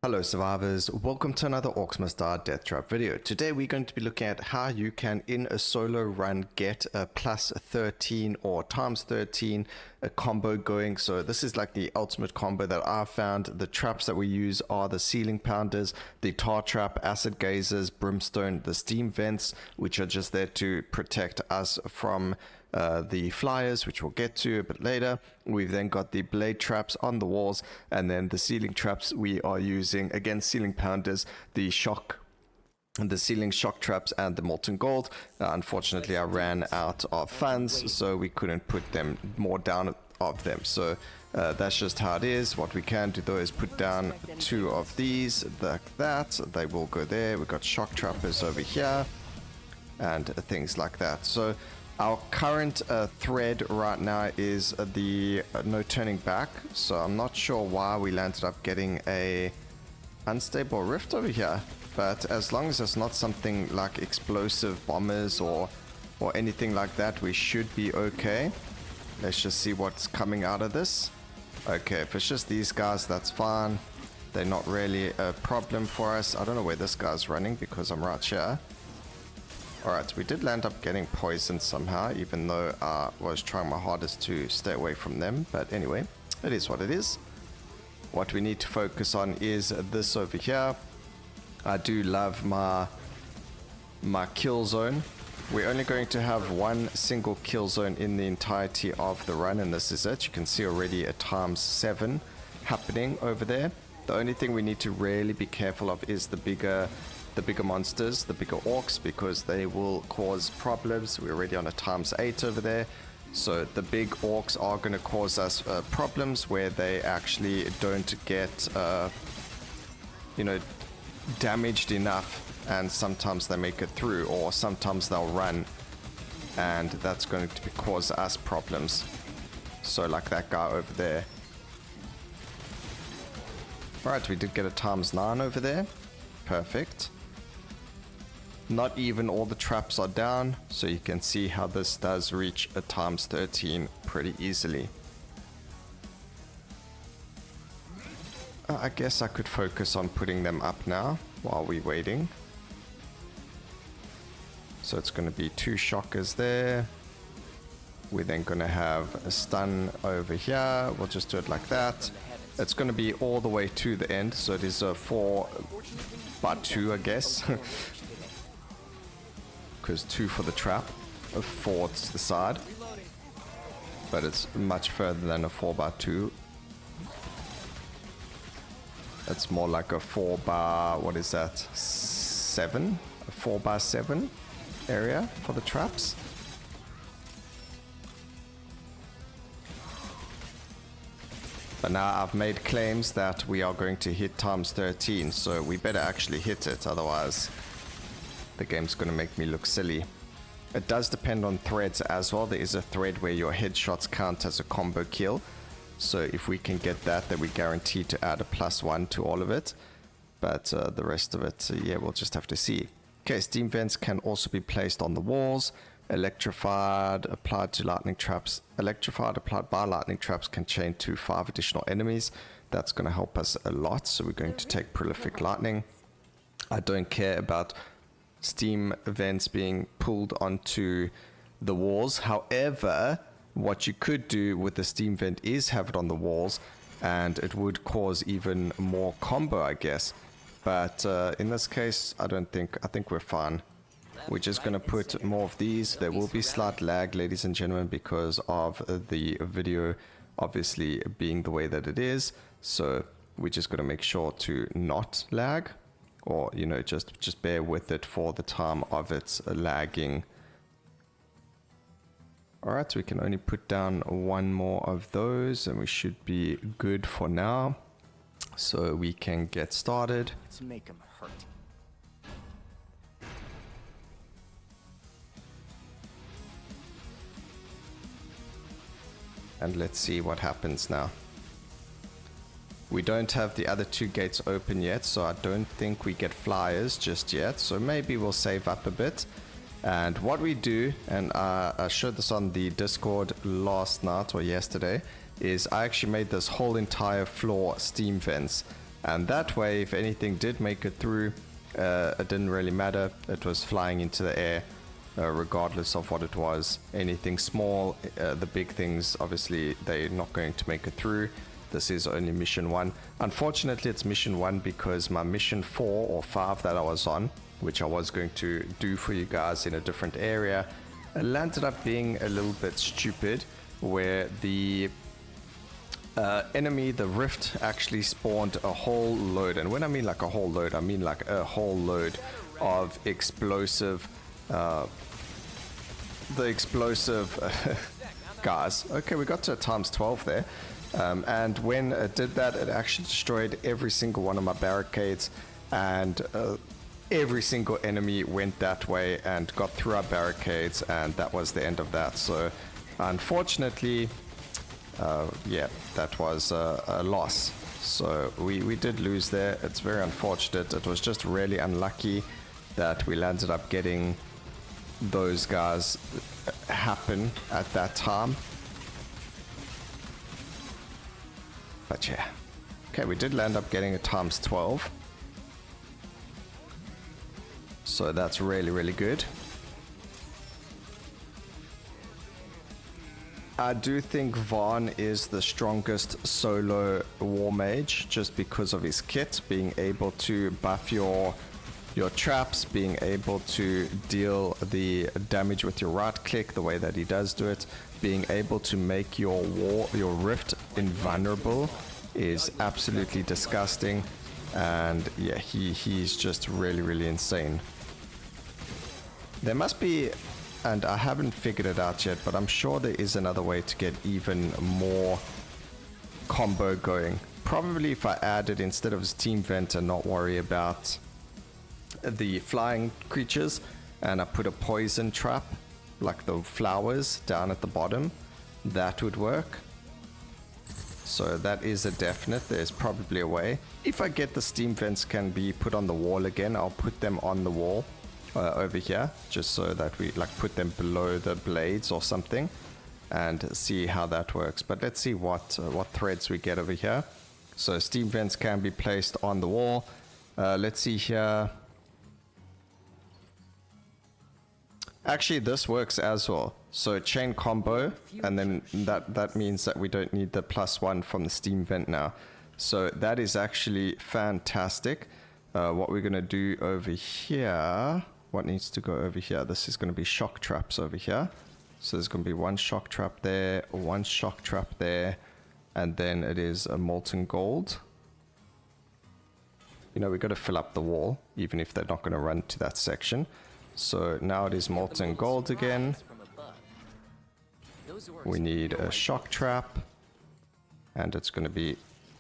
Hello survivors, welcome to another Orcs Must Die Deathtrap video. Today we're going to be looking at how you can in a solo run get a plus 13 or times 13 a combo going. So this is like the ultimate combo that I've found. The traps that we use are the ceiling pounders, the tar trap, acid gazers, brimstone, the steam vents, which are just there to protect us from the flyers, which we'll get to a bit later. We've then got the blade traps on the walls, and then the ceiling traps we are using, again, ceiling pounders, the ceiling shock traps, and the molten gold. Unfortunately, I ran out of funds, so we couldn't put them more down of them. So that's just how it is. What we can do though is put down 2 of these like that. They will go there. We've got shock trappers over here and things like that. So our current thread right now is the no turning back, so I'm not sure why we landed up getting a unstable rift over here, but as long as it's not something like explosive bombers or anything like that, we should be okay. Let's just see what's coming out of this. Okay, if it's just these guys, that's fine. They're not really a problem for us. I don't know where this guy's running because I'm right here. Alright, we did land up getting poisoned somehow, even though I was trying my hardest to stay away from them. But anyway, it is what it is. What we need to focus on is this over here. I do love my kill zone. We're only going to have one single kill zone in the entirety of the run, and this is it. You can see already a times 7 happening over there. The only thing we need to really be careful of is the bigger monsters, the bigger orcs, because they will cause problems. We're already on a times 8 over there, so the big orcs are going to cause us problems where they actually don't get damaged enough, and sometimes they make it through, or sometimes they'll run, and that's going to cause us problems. So like that guy over there. Alright, we did get a times 9 over there. Perfect. Not even all the traps are down, so you can see how this does reach a times 13 pretty easily. I guess I could focus on putting them up now while we're waiting. So it's going to be 2 shockers there. We're then going to have a stun over here. We'll just do it like that. It's going to be all the way to the end, so it is a 4x2, I guess. Because 2 for the trap, a 4 to the side, but it's much further than a 4x2. It's more like a 4x, what is that, 7? A 4x7 area for the traps. But now I've made claims that we are going to hit times 13, so we better actually hit it, otherwise the game's going to make me look silly. It does depend on threads as well. There is a thread where your headshots count as a combo kill. So if we can get that, then we're guaranteed to add a +1 to all of it. But the rest of it, yeah, we'll just have to see. Okay, steam vents can also be placed on the walls. Electrified applied to lightning traps. Electrified applied by lightning traps can chain to 5 additional enemies. That's going to help us a lot. So we're going to take prolific lightning. I don't care about steam vents being pulled onto the walls. However, what you could do with the steam vent is have it on the walls, and it would cause even more combo, I guess. But in this case, I think we're fine. We're just going to put more of these. There will be slight lag, ladies and gentlemen, because of the video obviously being the way that it is. So we're just going to make sure to not lag. Or, just bear with it for the time of its lagging. Alright, so we can only put down 1 more of those, and we should be good for now. So we can get started. Let's make them hurt. And let's see what happens now. We don't have the other 2 gates open yet, so I don't think we get flyers just yet. So maybe we'll save up a bit. And what we do, and I showed this on the Discord last night or yesterday, is I actually made this whole entire floor steam vents. And that way, if anything did make it through, it didn't really matter. It was flying into the air, regardless of what it was. Anything small, the big things, obviously, they're not going to make it through. This is only mission 1. Unfortunately, it's mission 1 because my mission 4 or 5 that I was on, which I was going to do for you guys in a different area, landed up being a little bit stupid, where the enemy, the rift, actually spawned a whole load. And when I mean like a whole load, I mean like a whole load of explosive, the explosive guys. Okay, we got to times 12 there. And when it did that, it actually destroyed every single one of my barricades, and every single enemy went that way and got through our barricades, and that was the end of that. So unfortunately, yeah, that was a loss. So we did lose there. It's very unfortunate. It was just really unlucky that we landed up getting those guys happen at that time. But yeah. Okay, we did land up getting a times 12. So that's really, really good. I do think Vaughn is the strongest solo War Mage, just because of his kit, being able to buff your traps, being able to deal the damage with your right click the way that he does do it, being able to make your rift invulnerable is absolutely disgusting. And yeah, he's just really, really insane. There must be, and I haven't figured it out yet, but I'm sure there is another way to get even more combo going. Probably if I added, instead of steam vent and not worry about the flying creatures, and I put a poison trap like the flowers down at the bottom, that would work. So that is a definite. There's probably a way. If I get the steam vents can be put on the wall again, I'll put them on the wall over here, just so that we like put them below the blades or something, and see how that works. But let's see what threads we get over here. So steam vents can be placed on the wall. Let's see here. Actually, this works as well. So chain combo, and then that means that we don't need the +1 from the steam vent now. So that is actually fantastic. What we're gonna do over here, what needs to go over here? This is gonna be shock traps over here. So there's gonna be one shock trap there, one shock trap there, and then it is a molten gold. You know, we got to fill up the wall, even if they're not gonna run to that section. So now it is molten gold again. We need a shock trap, and it's going to be,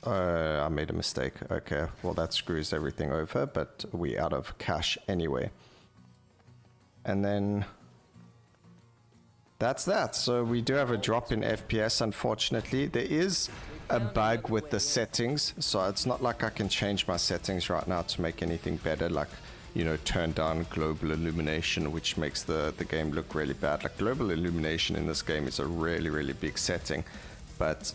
I made a mistake. Okay, well that screws everything over, but we out of cash anyway. And then that's that. So we do have a drop in FPS, unfortunately. There is a bug with the settings, so it's not like I can change my settings right now to make anything better, like, you know, turn down global illumination, which makes the game look really bad. Like, global illumination in this game is a really, really big setting, but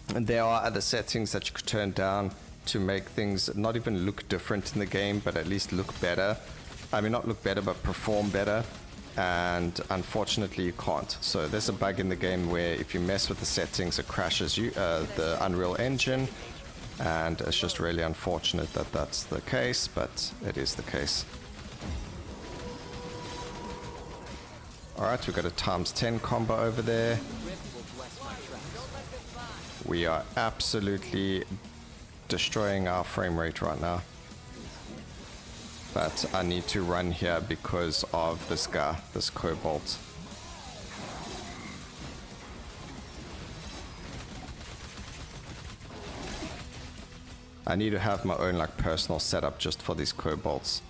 there are other settings that you could turn down to make things not even look different in the game, but at least look better. I mean, not look better, but perform better. And unfortunately you can't. So there's a bug in the game where if you mess with the settings, it crashes you, the Unreal Engine. And it's just really unfortunate that that's the case, but it is the case. Alright, we've got a ×10 combo over there. We are absolutely destroying our frame rate right now. But I need to run here because of this guy, this Cobalt. I need to have my own like personal setup just for these Cobalts.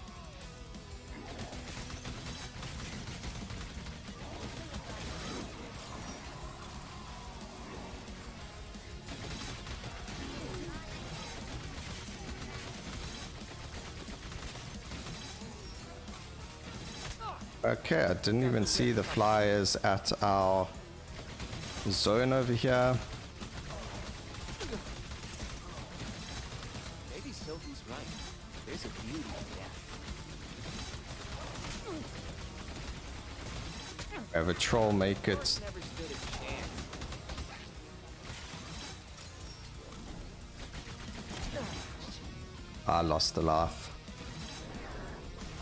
Okay, I didn't even see the flyers at our zone over here. mind. There's a beauty in that. Have a troll make it. Never stood a chance. I lost the laugh.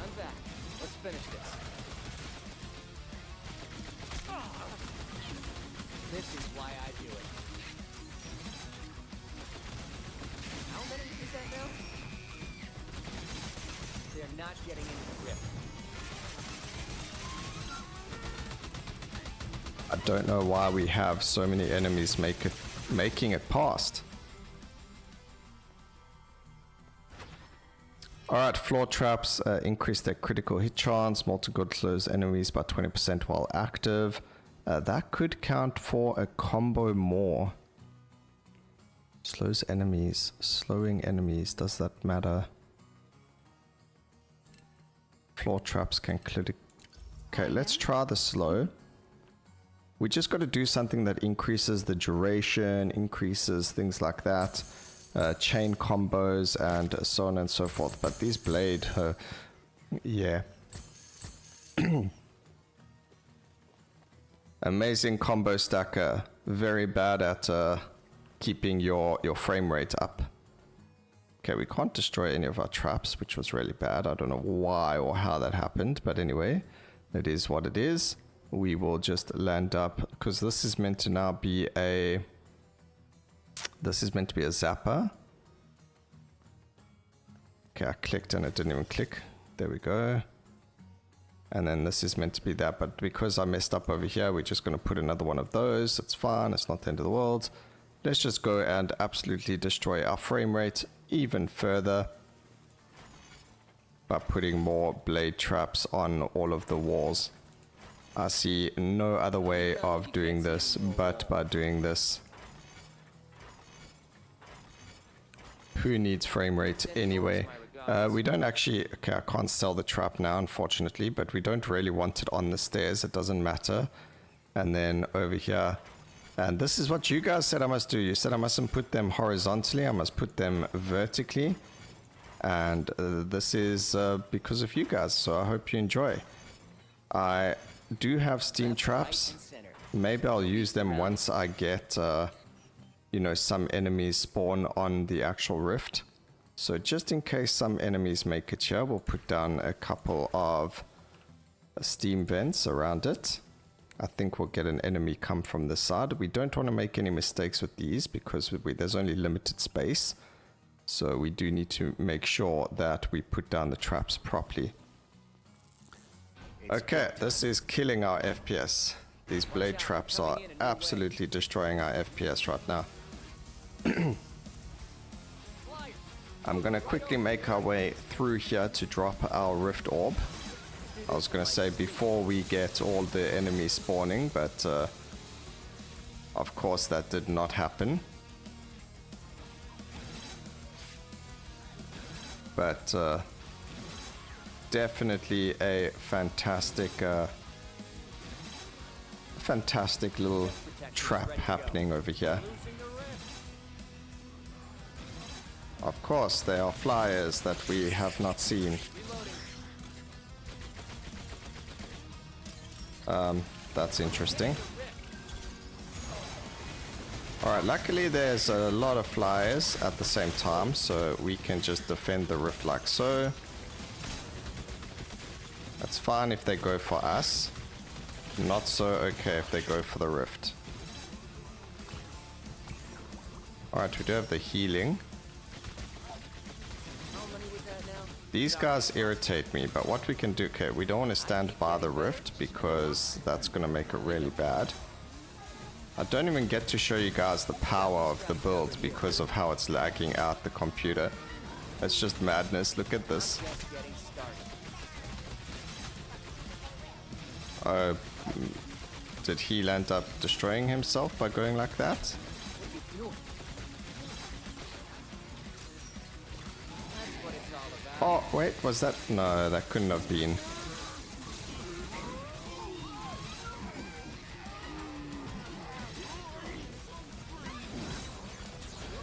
I'm back. Let's finish this. This is why I do it. How many is that now? They're not getting into the rift. I don't know why we have so many enemies making it past. Alright, floor traps increase their critical hit chance. Molten God slows enemies by 20% while active. That could count for a combo more. Slows enemies. Slowing enemies. Does that matter? Floor traps can click. Okay, let's try the slow. We just got to do something that increases the duration, increases things like that. Chain combos and so on and so forth. But these blade, yeah. Amazing combo stacker. Very bad at keeping your frame rate up. Okay, we can't destroy any of our traps, which was really bad. I don't know why or how that happened, but anyway, it is what it is. We will just land up, because this is meant to now be a... This is meant to be a zapper. Okay, I clicked and it didn't even click. There we go. And then this is meant to be that, but because I messed up over here, we're just going to put another one of those. It's fine, it's not the end of the world. Let's just go and absolutely destroy our frame rate even further by putting more blade traps on all of the walls. I see no other way of doing this but by doing this. Who needs frame rate anyway? We don't actually... Okay, I can't sell the trap now, unfortunately, but we don't really want it on the stairs. It doesn't matter. And then over here... And this is what you guys said I must do. You said I mustn't put them horizontally. I must put them vertically. And this is because of you guys, so I hope you enjoy. I do have steam traps. Maybe I'll use them once I get... you know, some enemies spawn on the actual rift. So just in case some enemies make it here, we'll put down a couple of steam vents around it. I think we'll get an enemy come from this side. We don't want to make any mistakes with these because there's only limited space. So we do need to make sure that we put down the traps properly. Okay, this is killing our FPS. These blade traps are absolutely destroying our FPS right now. I'm gonna quickly make our way through here to drop our rift orb. I was gonna say before we get all the enemies spawning, but of course that did not happen. But definitely a fantastic fantastic little trap happening over here. Of course, they are flyers that we have not seen. That's interesting. Alright, luckily there's a lot of flyers at the same time, so we can just defend the rift like so. That's fine if they go for us. Not so okay if they go for the rift. Alright, we do have the healing. These guys irritate me, but what we can do... Okay, we don't want to stand by the rift because that's going to make it really bad. I don't even get to show you guys the power of the build because of how it's lagging out the computer. It's just madness. Look at this. Did he end up destroying himself by going like that? Oh, wait, was that... No, that couldn't have been.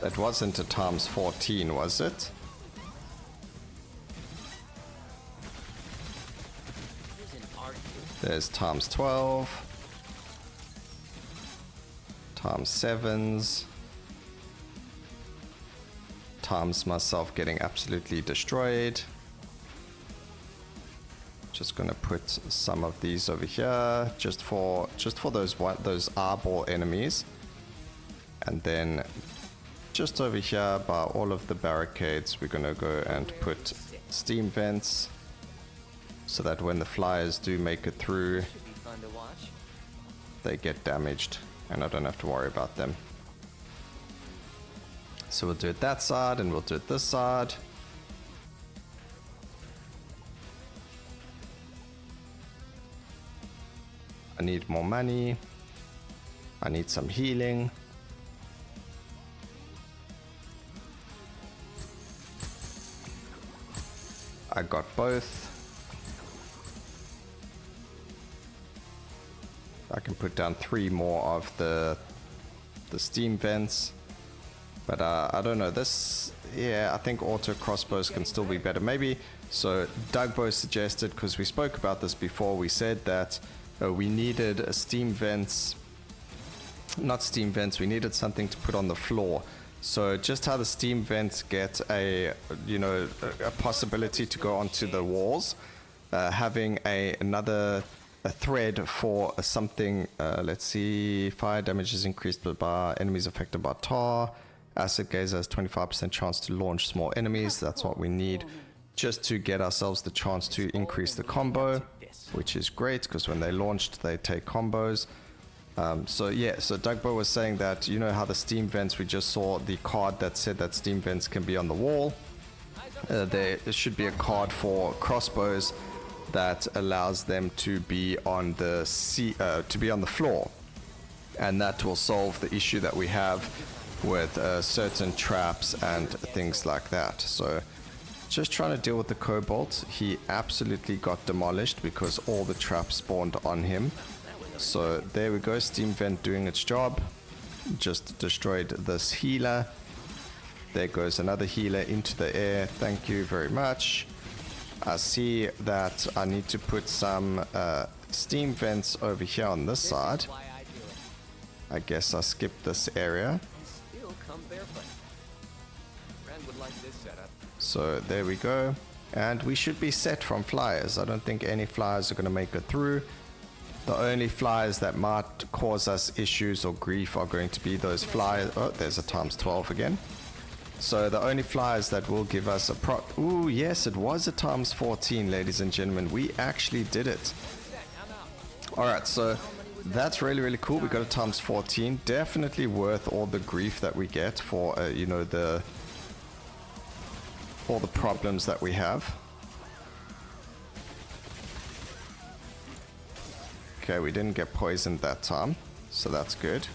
That wasn't a times 14, was it? There's times 12, times 7s, times myself getting absolutely destroyed. Just gonna put some of these over here, just for those eyeball enemies, and then just over here by all of the barricades, we're gonna go and put steam vents, so that when the flyers do make it through, Should be fun to watch. they get damaged, and I don't have to worry about them. So we'll do it that side, and we'll do it this side. I need more money. I need some healing. I got both. I can put down 3 more of the steam vents. But I don't know, this, yeah, I think auto crossbows can still be better. Maybe, so Dugbo suggested, because we spoke about this before, we said that we needed a steam vents, not steam vents, we needed something to put on the floor. So just how the steam vents get a, you know, a possibility to go onto the walls, having another thread for something, let's see, fire damage is increased by enemies affected by tar. Acid Gazer has 25% chance to launch small enemies. That's what we need just to get ourselves the chance to increase the combo, which is great because when they launched, they take combos. So yeah, so Dugbo was saying that, you know how the steam vents, we just saw the card that said that steam vents can be on the wall. There should be a card for crossbows that allows them to be on the floor, and that will solve the issue that we have with certain traps and things like that. So just trying to deal with the Cobalt. He absolutely got demolished because all the traps spawned on him. So there we go, steam vent doing its job. Just destroyed this healer. There goes another healer into the air. Thank you very much. I see that I need to put some steam vents over here on this side. Why I do it. I guess I skipped this area. Still come barefoot. Friend would like this setup. So there we go. And we should be set from flyers. I don't think any flyers are going to make it through. The only flyers that might cause us issues or grief are going to be those flyers. Oh, there's a times 12 again. So the only flyers that will give us a Ooh, yes, it was a times 14, ladies and gentlemen. We actually did it. Alright, so that's really, really cool. We got a times 14. Definitely worth all the grief that we get for, you know, all the problems that we have. Okay, we didn't get poisoned that time, so that's good.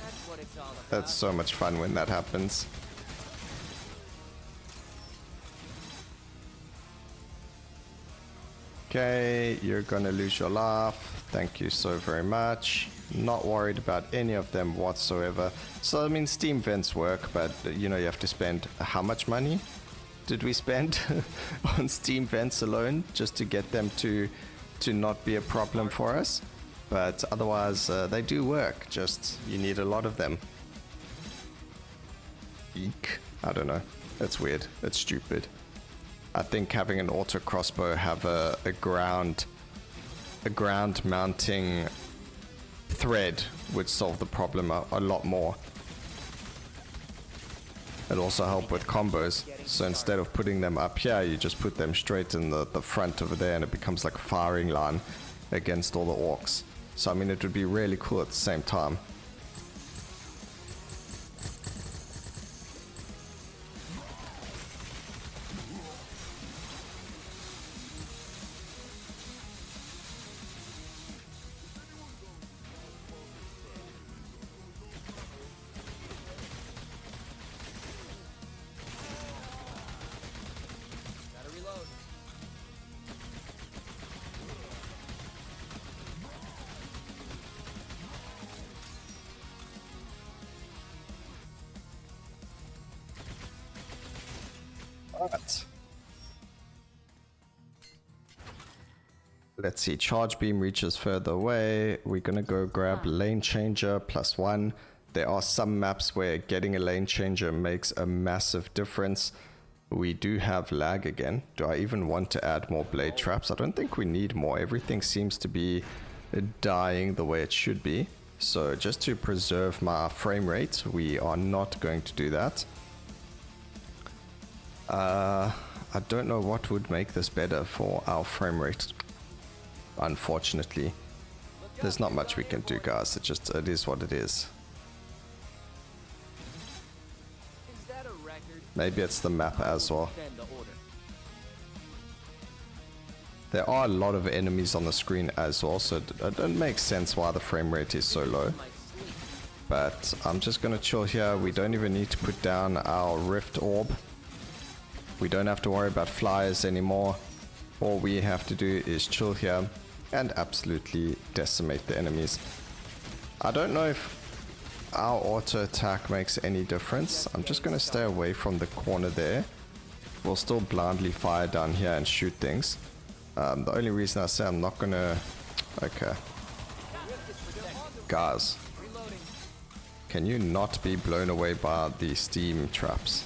That's what it's all about. That's so much fun when that happens. Okay, you're gonna lose your life. Thank you so very much. Not worried about any of them whatsoever. So, I mean, steam vents work, but, you know, you have to spend how much money did we spend on steam vents alone just to get them to not be a problem for us? But otherwise, they do work, just you need a lot of them. Eek. I don't know. It's weird. It's stupid. I think having an auto crossbow have a ground mounting thread would solve the problem a lot more. It also help with combos. So instead of putting them up here, you just put them straight in the front over there, and it becomes like a firing line against all the orcs. So I mean, it would be really cool at the same time. Gotta reload. Alright. Let's see, charge beam reaches further away. We're gonna go grab lane changer +1. There are some maps where getting a lane changer makes a massive difference. We do have lag again. Do I even want to add more blade traps? I don't think we need more. Everything seems to be dying the way it should be. So just to preserve my frame rate, we are not going to do that. I don't know what would make this better for our frame rate. Unfortunately, there's not much we can do, guys. It is what it is. Maybe it's the map as well. There are a lot of enemies on the screen as well, so it doesn't make sense why the frame rate is so low. But I'm just gonna chill here. We don't even need to put down our rift orb. We don't have to worry about flyers anymore. All we have to do is chill here and absolutely decimate the enemies. I don't know if our auto attack makes any difference. I'm just going to stay away from the corner there. We'll still blindly fire down here and shoot things. The only reason I say I'm not going to... Okay. Guys. Can you not be blown away by the steam traps?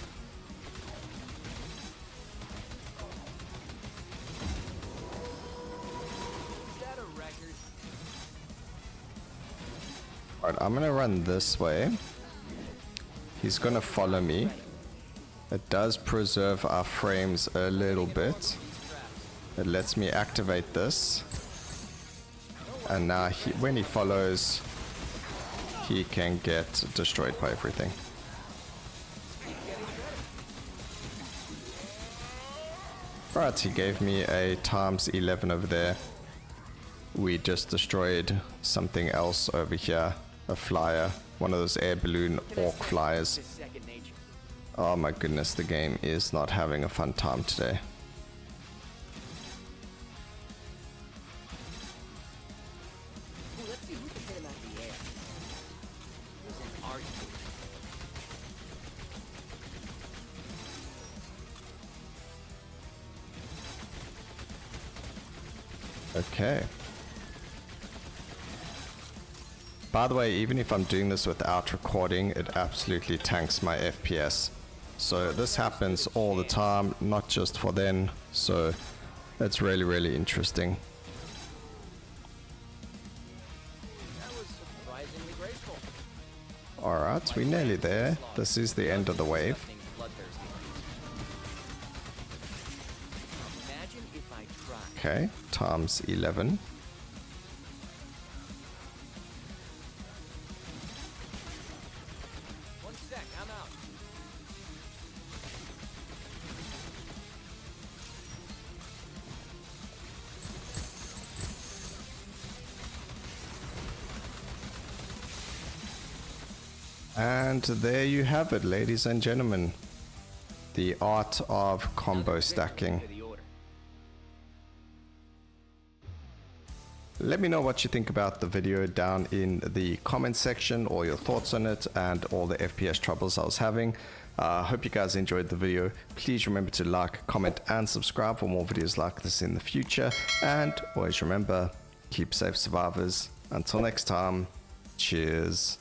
Alright, I'm gonna run this way. He's gonna follow me. It does preserve our frames a little bit. It lets me activate this. And now when he follows, he can get destroyed by everything. Alright, he gave me a ×11 over there. We just destroyed something else over here. A flyer. One of those air balloon orc flyers. Oh my goodness, the game is not having a fun time today. Okay. By the way, even if I'm doing this without recording, it absolutely tanks my FPS. So this happens all the time, not just for then. So it's really, really interesting. Alright, we're nearly there. This is the end of the wave. Okay, ×11. And there you have it, ladies and gentlemen. The art of combo stacking. Let me know what you think about the video down in the comment section, or your thoughts on it and all the FPS troubles I was having. Hope you guys enjoyed the video. Please remember to like, comment and subscribe for more videos like this in the future. And always remember, keep safe survivors. Until next time, cheers.